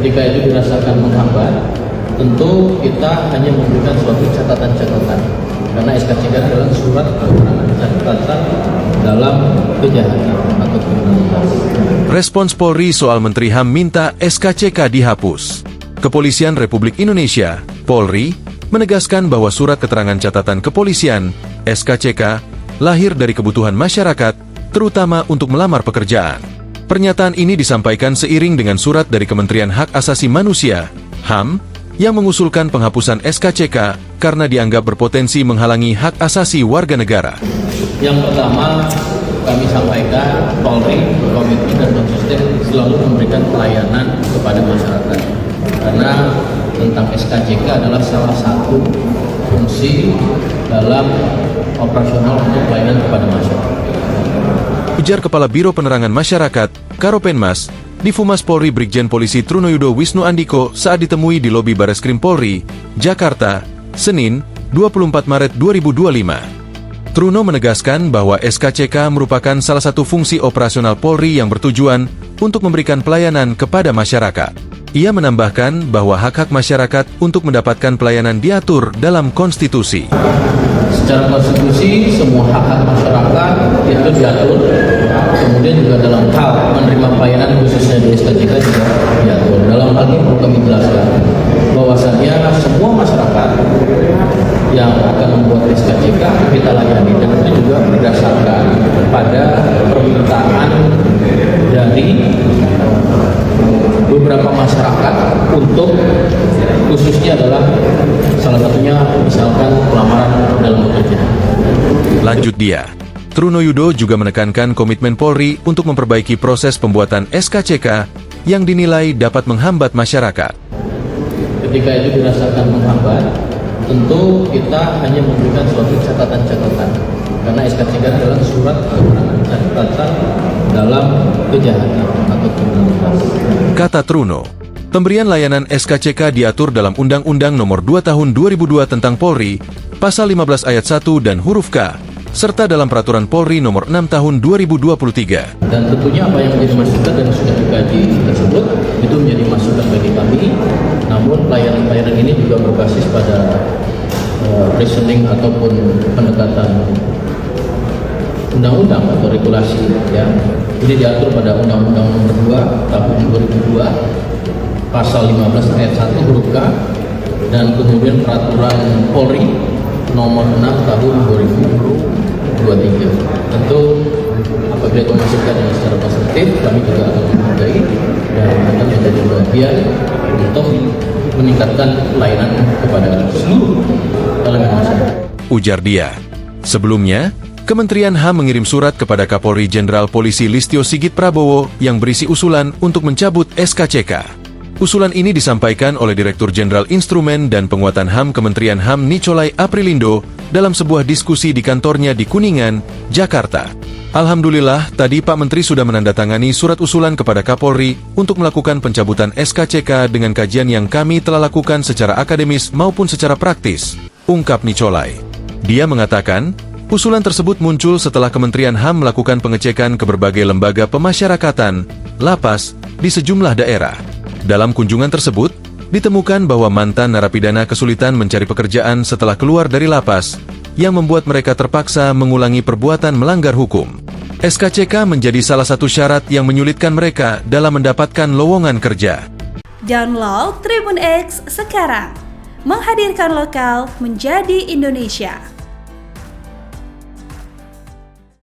Ketika itu dirasakan menghambat, tentu kita hanya memberikan suatu catatan-catatan. Karena SKCK adalah surat keterangan catatan dalam kejahatan atau kriminalitas. Respons Polri soal Menteri HAM minta SKCK dihapus. Kepolisian Republik Indonesia, Polri, menegaskan bahwa surat keterangan catatan kepolisian, SKCK, lahir dari kebutuhan masyarakat, terutama untuk melamar pekerjaan. Pernyataan ini disampaikan seiring dengan surat dari Kementerian Hak Asasi Manusia, HAM, yang mengusulkan penghapusan SKCK karena dianggap berpotensi menghalangi hak asasi warga negara. Yang pertama, kami sampaikan Polri berkomitmen dan konsisten selalu memberikan pelayanan kepada masyarakat. Karena tentang SKCK adalah salah satu fungsi dalam operasional untuk pelayanan kepada masyarakat. Ujar Kepala Biro Penerangan Masyarakat, Karopenmas, Difumas Polri Brigjen Polisi Trunoyudo Wisnu Andiko saat ditemui di lobi Bareskrim Polri, Jakarta, Senin, 24 Maret 2025. Truno menegaskan bahwa SKCK merupakan salah satu fungsi operasional Polri yang bertujuan untuk memberikan pelayanan kepada masyarakat. Ia menambahkan bahwa hak-hak masyarakat untuk mendapatkan pelayanan diatur dalam konstitusi. Secara konstitusi, semua hak-hak masyarakat itu diatur. Kemudian juga dalam hal menerima pelayanan khususnya di SKCK juga diatur. Dalam hal ini perlu kami jelaskan bahwasannya semua masyarakat yang akan membuat SKCK kita layani, dan itu juga berdasarkan pada permintaan dari beberapa masyarakat untuk khususnya adalah salah satunya misalkan pelamaran dalam bekerja. Lanjut dia, Trunoyudo juga menekankan komitmen Polri untuk memperbaiki proses pembuatan SKCK yang dinilai dapat menghambat masyarakat. Ketika itu dirasakan menghambat, tentu kita hanya memberikan suatu catatan-catatan. Karena SKCK adalah surat keterangan catatan dalam kejahatan atau kriminalitas. Kata Truno, pemberian layanan SKCK diatur dalam Undang-Undang Nomor 2 Tahun 2002 tentang Polri, Pasal 15 Ayat 1 dan huruf K, serta dalam Peraturan Polri Nomor 6 Tahun 2023. Dan tentunya apa yang menjadi masukan dan sudah dikaji tersebut, itu menjadi masukan bagi kami. Namun pelayanan-pelayanan ini juga berbasis pada reasoning ataupun pendekatan undang-undang atau regulasi, ya. Ini diatur pada Undang-Undang Nomor 2 Tahun 2002, Pasal 15 Ayat 1 huruf K, dan kemudian Peraturan Polri Nomor 6 Tahun 2023. Tentu apabila itu masukan yang secara positif, kami juga akan menghargai dan akan menjadi bagian untuk meningkatkan pelayanan kepada seluruh elemen masyarakat. Ujar dia. Sebelumnya, Kementerian HAM mengirim surat kepada Kapolri Jenderal Polisi Listio Sigit Prabowo yang berisi usulan untuk mencabut SKCK. Usulan ini disampaikan oleh Direktur Jenderal Instrumen dan Penguatan HAM Kementerian HAM Nicolai Aprilindo dalam sebuah diskusi di kantornya di Kuningan, Jakarta. Alhamdulillah, tadi Pak Menteri sudah menandatangani surat usulan kepada Kapolri untuk melakukan pencabutan SKCK dengan kajian yang kami telah lakukan secara akademis maupun secara praktis, ungkap Nicolai. Dia mengatakan, usulan tersebut muncul setelah Kementerian HAM melakukan pengecekan ke berbagai lembaga pemasyarakatan, lapas, di sejumlah daerah. Dalam kunjungan tersebut, ditemukan bahwa mantan narapidana kesulitan mencari pekerjaan setelah keluar dari lapas, yang membuat mereka terpaksa mengulangi perbuatan melanggar hukum. SKCK menjadi salah satu syarat yang menyulitkan mereka dalam mendapatkan lowongan kerja. Download Tribun X sekarang, menghadirkan lokal menjadi Indonesia.